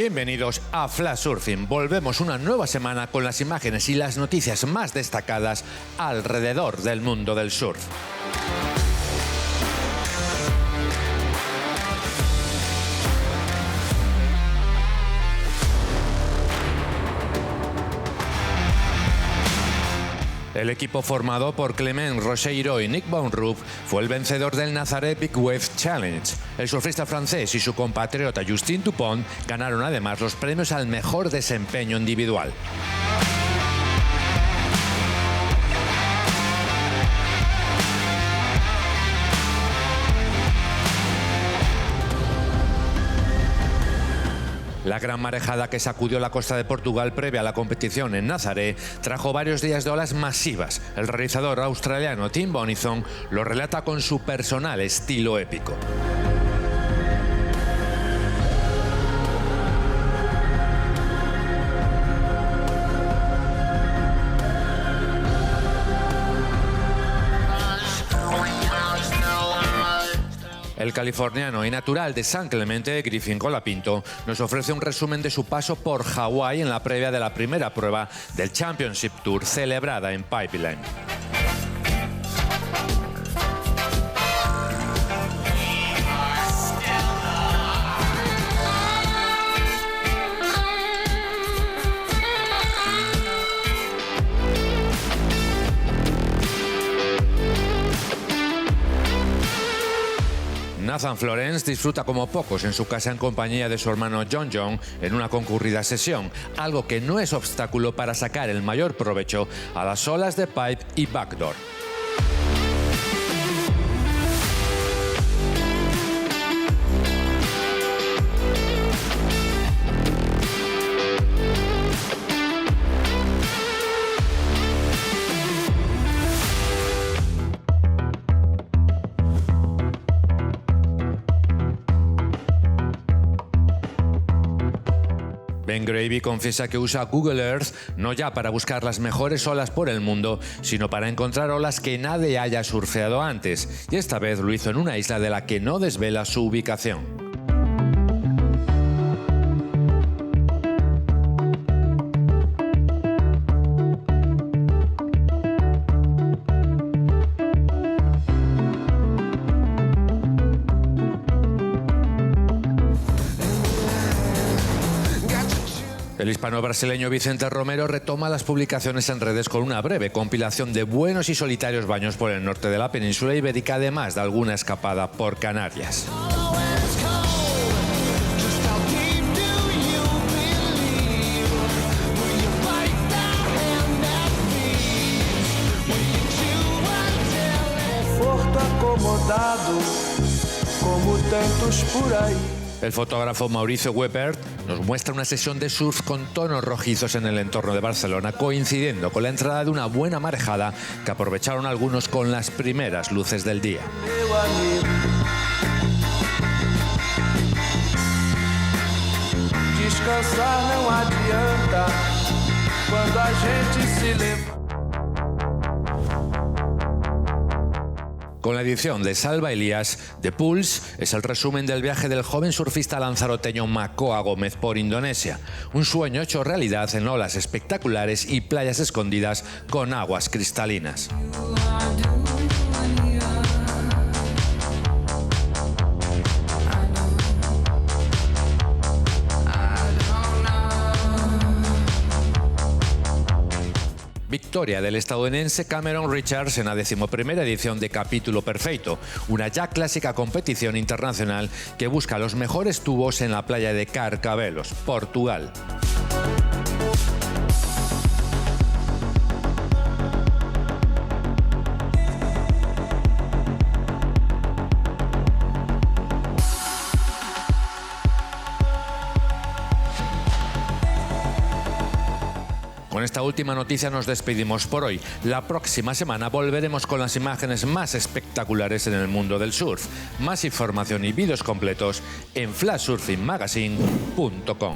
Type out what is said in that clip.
Bienvenidos a Flash Surfing. Volvemos una nueva semana con las imágenes y las noticias más destacadas alrededor del mundo del surf. El equipo formado por Clement Rocheiro y Nick Van Roof fue el vencedor del Nazaré Big Wave Challenge. El surfista francés y su compatriota Justin Dupont ganaron además los premios al mejor desempeño individual. La gran marejada que sacudió la costa de Portugal previa a la competición en Nazaré trajo varios días de olas masivas. El realizador australiano Tim Bonison lo relata con su personal estilo épico. El californiano y natural de San Clemente, Griffin Colapinto, nos ofrece un resumen de su paso por Hawái en la previa de la primera prueba del Championship Tour celebrada en Pipeline. Nathan Florence disfruta como pocos en su casa en compañía de su hermano John John en una concurrida sesión, algo que no es obstáculo para sacar el mayor provecho a las olas de pipe y backdoor. Ben Gravy confiesa que usa Google Earth no ya para buscar las mejores olas por el mundo, sino para encontrar olas que nadie haya surfeado antes, y esta vez lo hizo en una isla de la que no desvela su ubicación. El hispano-brasileño Vicente Romero retoma las publicaciones en redes con una breve compilación de buenos y solitarios baños por el norte de la península ibérica, además de alguna escapada por Canarias. El fotógrafo Mauricio Webert nos muestra una sesión de surf con tonos rojizos en el entorno de Barcelona, coincidiendo con la entrada de una buena marejada que aprovecharon algunos con las primeras luces del día. Descansar no adianta cuando a gente se levanta. Con la edición de Salva Elías, The Pulse es el resumen del viaje del joven surfista lanzaroteño Makoa Gómez por Indonesia. Un sueño hecho realidad en olas espectaculares y playas escondidas con aguas cristalinas. Victoria del estadounidense Cameron Richards en la 11ª edición de Capítulo Perfeito, una ya clásica competición internacional que busca los mejores tubos en la playa de Carcavelos, Portugal. Con esta última noticia nos despedimos por hoy. La próxima semana volveremos con las imágenes más espectaculares en el mundo del surf. Más información y vídeos completos en flashsurfingmagazine.com.